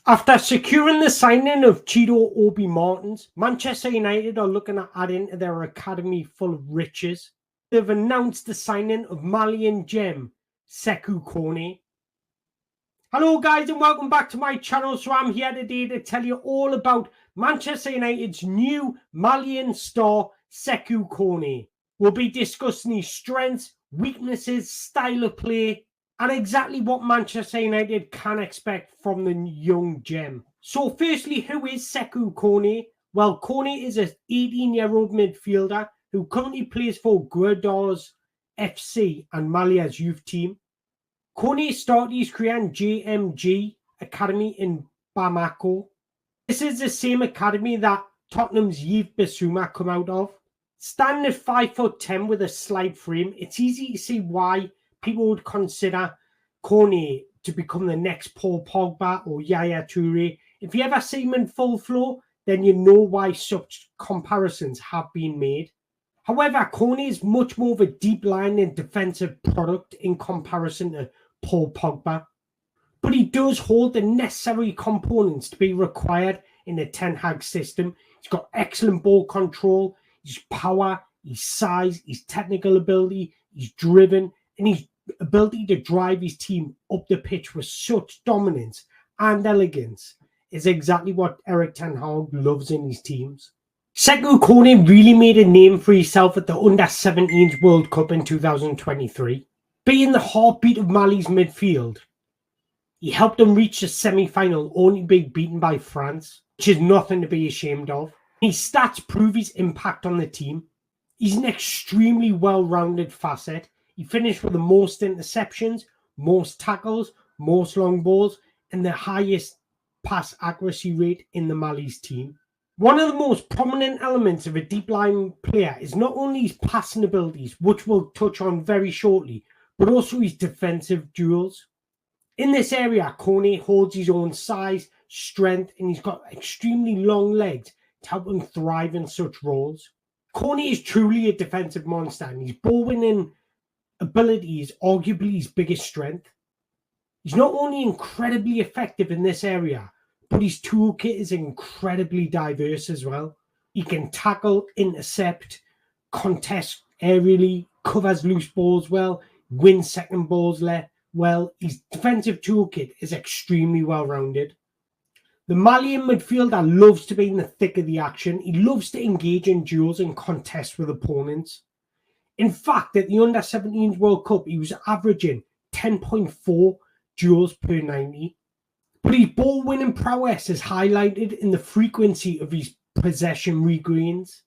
After securing the signing of Chido Obi Martins, Manchester United are looking at adding to their academy full of riches. They've announced the signing of Malian gem Sékou Koné. Hello guys and welcome back to my channel. So I'm here today to tell you all about Manchester United's new Malian star Sékou Koné. We'll be discussing his strengths, weaknesses, style of play, and exactly what Manchester United can expect from the young gem. So firstly, who is Sékou Koné? Well, Koné is an 18-year-old midfielder who currently plays for Guadalajara FC and Malia's youth team. Koné started his career in JMG Academy in Bamako. This is the same academy that Tottenham's Yves Bissouma come out of. Standing at 5'10" with a slight frame, it's easy to see why people would consider Koné to become the next Paul Pogba or Yaya Toure. If you ever see him in full flow, then you know why such comparisons have been made. However, Koné is much more of a deep-lying and defensive product in comparison to Paul Pogba. But he does hold the necessary components to be required in the Ten Hag system. He's got excellent ball control, his power, his size, his technical ability, he's driven, and his ability to drive his team up the pitch with such dominance and elegance is exactly what Erik ten Hag loves in his teams. Sékou Koné really made a name for himself at the Under-17s World Cup in 2023. Being the heartbeat of Mali's midfield, he helped them reach the semi-final only being beaten by France, which is nothing to be ashamed of. His stats prove his impact on the team. He's an extremely well-rounded facet. He finished with the most interceptions, most tackles, most long balls, and the highest pass accuracy rate in the Mali's team. One of the most prominent elements of a deep-lying player is not only his passing abilities, which we'll touch on very shortly, but also his defensive duels. In this area, Koné holds his own size, strength, and he's got extremely long legs to help him thrive in such roles. Koné is truly a defensive monster, and his ball-winning ability is arguably his biggest strength. He's not only incredibly effective in this area, but his toolkit is incredibly diverse as well. He can tackle, intercept, contest aerially, covers loose balls well, wins second balls well. His defensive toolkit is extremely well-rounded. The Malian midfielder loves to be in the thick of the action. He loves to engage in duels and contests with opponents. In fact, at the Under-17s World Cup, he was averaging 10.4 duels per 90. But his ball-winning prowess is highlighted in the frequency of his possession regains.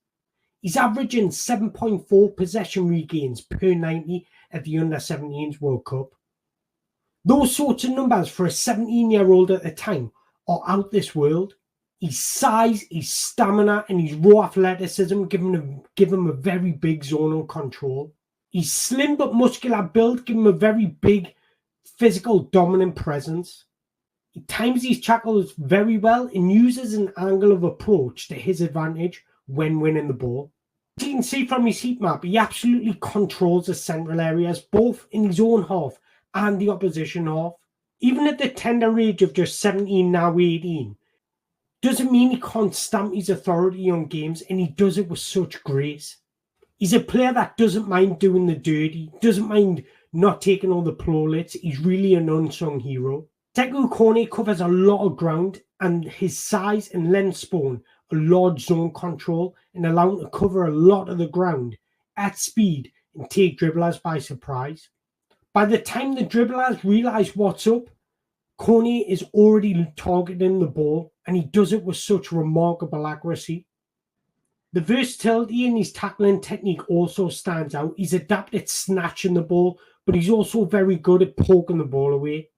He's averaging 7.4 possession regains per 90 at the Under-17s World Cup. Those sorts of numbers for a 17-year-old at the time are out this world. His size, his stamina, and his raw athleticism give him a very big zonal control. His slim but muscular build give him a very big physical dominant presence. He times his tackles very well and uses an angle of approach to his advantage when winning the ball. As you can see from his heat map, he absolutely controls the central areas, both in his own half and the opposition half. Even at the tender age of just 17, now 18, doesn't mean he can't stamp his authority on games, and he does it with such grace. He's a player that doesn't mind doing the dirty, doesn't mind not taking all the plaudits. He's really an unsung hero. Sékou Koné covers a lot of ground, and his size and length spawn a large zone control and allow him to cover a lot of the ground at speed and take dribblers by surprise. By the time the dribblers realise what's up, Koné is already targeting the ball, and he does it with such remarkable accuracy. The versatility in his tackling technique also stands out. He's adept at snatching the ball, but he's also very good at poking the ball away.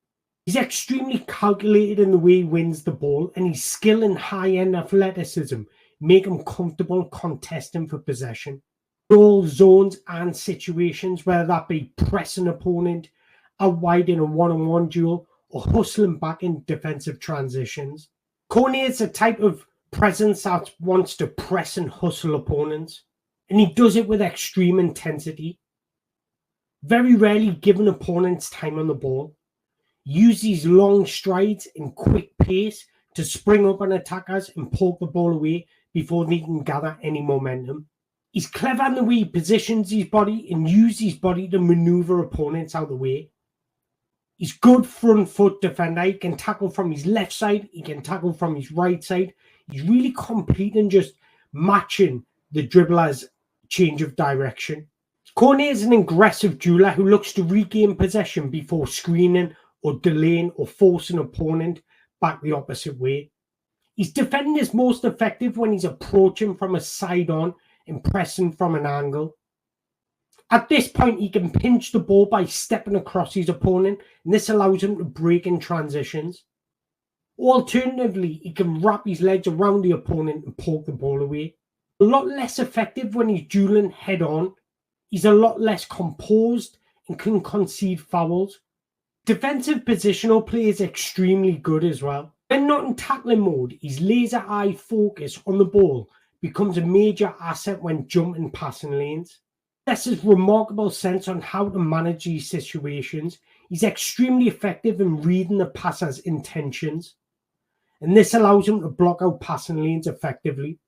He's extremely calculated in the way he wins the ball, and his skill and high-end athleticism make him comfortable contesting for possession. All zones and situations, whether that be pressing an opponent out wide in a one-on-one duel or hustling back in defensive transitions. Koné is the type of presence that wants to press and hustle opponents, and he does it with extreme intensity, very rarely giving opponents time on the ball. Use these long strides and quick pace to spring up on attackers and poke the ball away before they can gather any momentum. He's clever in the way he positions his body and uses his body to maneuver opponents out of the way. He's good front foot defender. He can tackle from his left side. He can tackle from his right side. He's really complete in just matching the dribbler's change of direction. Koné is an aggressive dueler who looks to regain possession before screening or delaying or forcing an opponent back the opposite way. His defending is most effective when he's approaching from a side on and pressing from an angle. At this point, he can pinch the ball by stepping across his opponent, and this allows him to break in transitions. Alternatively, he can wrap his legs around the opponent and poke the ball away. A lot less effective when he's dueling head on. He's a lot less composed and can concede fouls. Defensive positional play is extremely good as well. When not in tackling mode, his laser eye focus on the ball becomes a major asset when jumping passing lanes. This is remarkable sense on how to manage these situations. He's extremely effective in reading the passer's intentions, and this allows him to block out passing lanes effectively.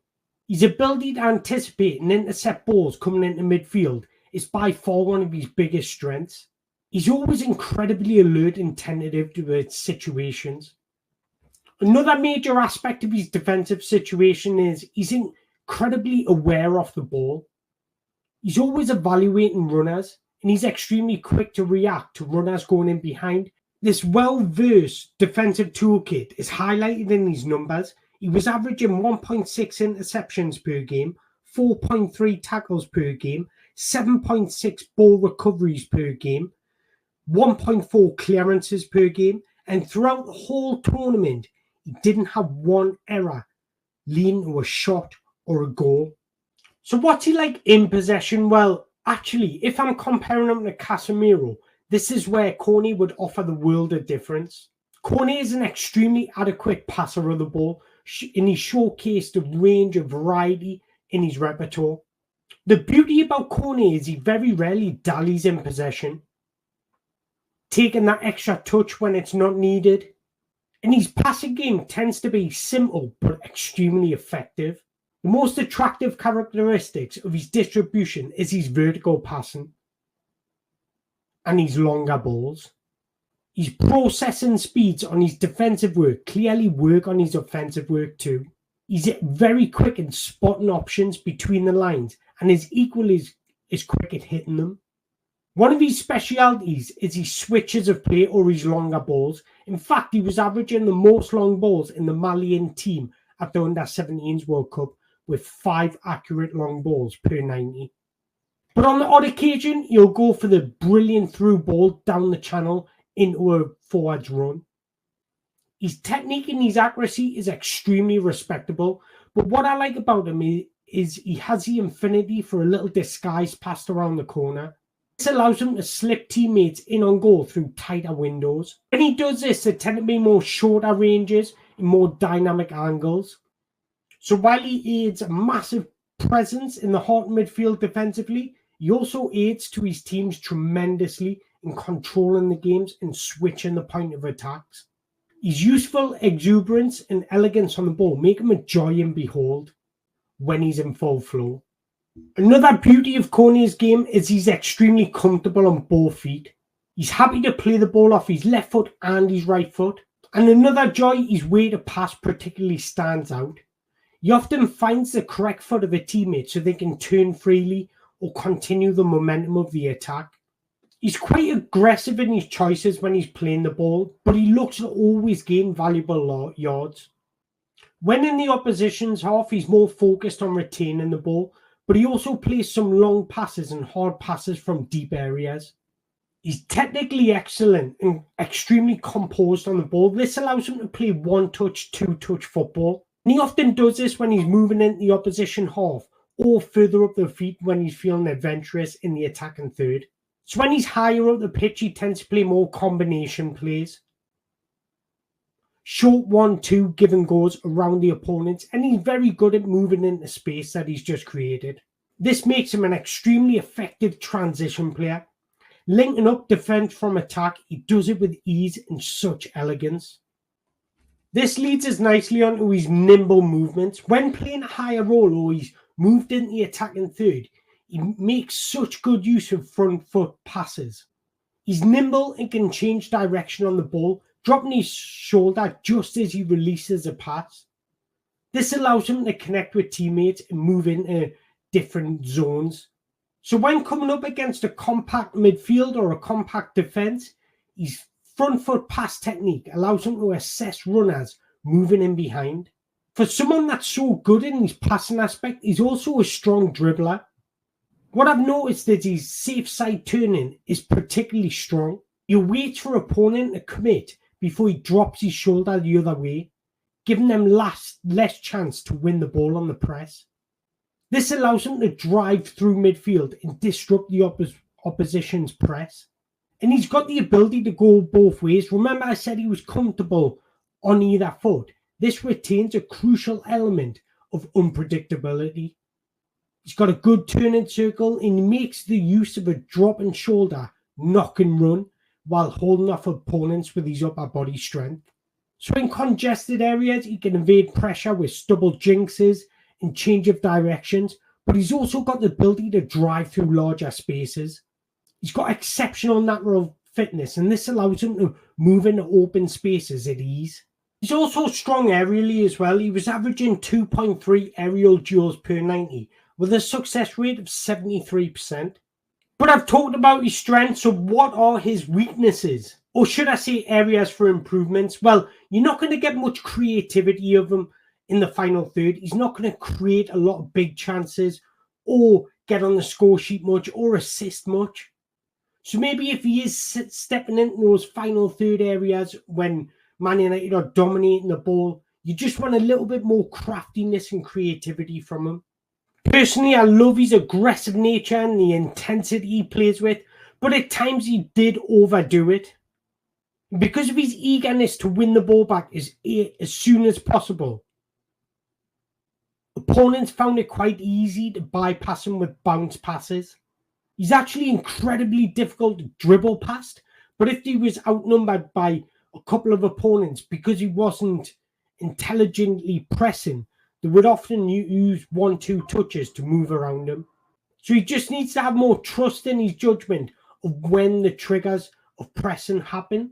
His ability to anticipate and intercept balls coming into midfield is by far one of his biggest strengths. He's always incredibly alert and tentative to his situations. Another major aspect of his defensive situation is he's incredibly aware of the ball. He's always evaluating runners, and he's extremely quick to react to runners going in behind. This well-versed defensive toolkit is highlighted in these numbers. He was averaging 1.6 interceptions per game, 4.3 tackles per game, 7.6 ball recoveries per game, 1.4 clearances per game, and throughout the whole tournament, he didn't have one error leading to a shot or a goal. So what's he like in possession? Well, actually, if I'm comparing him to Casemiro, this is where Koné would offer the world of difference. Koné is an extremely adequate passer of the ball, and he showcased a range of variety in his repertoire. The beauty about Koné is he very rarely dallies in possession, taking that extra touch when it's not needed. And his passing game tends to be simple but extremely effective. The most attractive characteristics of his distribution is his vertical passing and his longer balls. His processing speeds on his defensive work clearly work on his offensive work too. He's very quick in spotting options between the lines and is equally as quick at hitting them. One of his specialities is his switches of play or his longer balls. In fact, he was averaging the most long balls in the Malian team at the Under-17s World Cup with 5 accurate long balls per 90. But on the odd occasion, he'll go for the brilliant through ball down the channel into a forward's run. His technique and his accuracy is extremely respectable, but what I like about him is he has the infinity for a little disguise passed around the corner. This allows him to slip teammates in on goal through tighter windows. When he does this, they tend to be more shorter ranges and more dynamic angles. So while he aids a massive presence in the heart midfield defensively, he also aids to his teams tremendously in controlling the games and switching the point of attacks. His youthful exuberance and elegance on the ball make him a joy and behold when he's in full flow. Another beauty of Koné's game is he's extremely comfortable on both feet. He's happy to play the ball off his left foot and his right foot. And another joy, his way to pass particularly stands out. He often finds the correct foot of a teammate so they can turn freely or continue the momentum of the attack. He's quite aggressive in his choices when he's playing the ball, but he looks to always gain valuable yards. When in the opposition's half, he's more focused on retaining the ball, but he also plays some long passes and hard passes from deep areas. He's technically excellent and extremely composed on the ball. This allows him to play one-touch, two-touch football. And he often does this when he's moving into the opposition half or further up the feet when he's feeling adventurous in the attacking third. So when he's higher up the pitch, he tends to play more combination plays. Short 1-2 give and goes around the opponents, and he's very good at moving into space that he's just created. This makes him an extremely effective transition player. Linking up defense from attack, he does it with ease and such elegance. This leads us nicely onto his nimble movements. When playing a higher role or he's moved into the attacking third, he makes such good use of front foot passes. He's nimble and can change direction on the ball, dropping his shoulder just as he releases a pass. This allows him to connect with teammates and move into different zones. So when coming up against a compact midfield or a compact defense, his front foot pass technique allows him to assess runners moving in behind. For someone that's so good in his passing aspect, he's also a strong dribbler. What I've noticed is his safe side turning is particularly strong. He waits for opponent to commit before he drops his shoulder the other way, giving them less chance to win the ball on the press. This allows him to drive through midfield and disrupt the opposition's press. And he's got the ability to go both ways. Remember I said he was comfortable on either foot. This retains a crucial element of unpredictability. He's got a good turning circle and he makes the use of a drop and shoulder, knock and run, while holding off opponents with his upper body strength. So in congested areas, he can evade pressure with stubble jinxes and change of directions, but he's also got the ability to drive through larger spaces. He's got exceptional natural fitness, and this allows him to move into open spaces at ease. He's also strong aerially as well. He was averaging 2.3 aerial duels per 90, with a success rate of 73%. But I've talked about his strengths, so what are his weaknesses? Or should I say areas for improvements? Well, you're not going to get much creativity of him in the final third. He's not going to create a lot of big chances or get on the score sheet much or assist much. So maybe if he is stepping into those final third areas when Man United are dominating the ball, you just want a little bit more craftiness and creativity from him. Personally, I love his aggressive nature and the intensity he plays with, but at times he did overdo it. Because of his eagerness to win the ball back as soon as possible, opponents found it quite easy to bypass him with bounce passes. He's actually incredibly difficult to dribble past, but if he was outnumbered by a couple of opponents because he wasn't intelligently pressing, they would often use 1-2 touches to move around him. So he just needs to have more trust in his judgment of when the triggers of pressing happen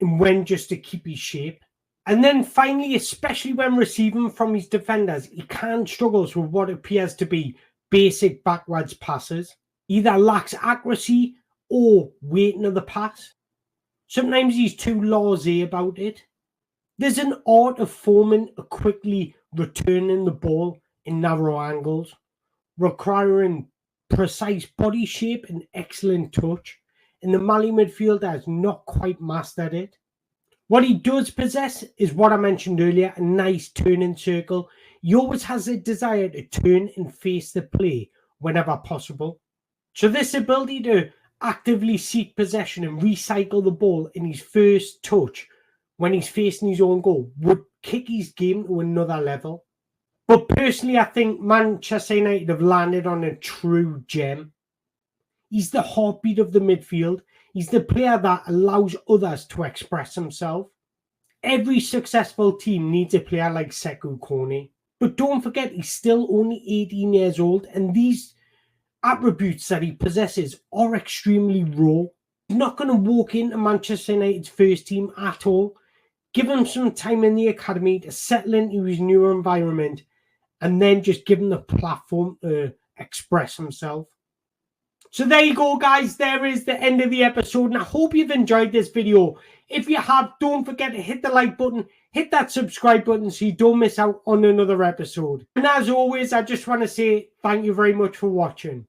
and when just to keep his shape. And then finally, especially when receiving from his defenders, he can struggle with what appears to be basic backwards passes. Either lacks accuracy or weighting of the pass. Sometimes he's too blasé about it. There's an art of forming a quickly returning the ball in narrow angles, requiring precise body shape and excellent touch, and the Mali midfielder has not quite mastered it. What he does possess is what I mentioned earlier, a nice turning circle. He always has a desire to turn and face the play whenever possible. So this ability to actively seek possession and recycle the ball in his first touch when he's facing his own goal would kick his game to another level. But personally, I think Manchester United have landed on a true gem. He's the heartbeat of the midfield. He's the player that allows others to express themselves. Every successful team needs a player like Sékou Koné. But don't forget, he's still only 18 years old, and these attributes that he possesses are extremely raw. He's not going to walk into Manchester United's first team at all. Give him some time in the academy to settle into his new environment and then just give him the platform to express himself. So there you go, guys. There is the end of the episode, and I hope you've enjoyed this video. If you have, don't forget to hit the like button, hit that subscribe button so you don't miss out on another episode. And as always, I just want to say thank you very much for watching.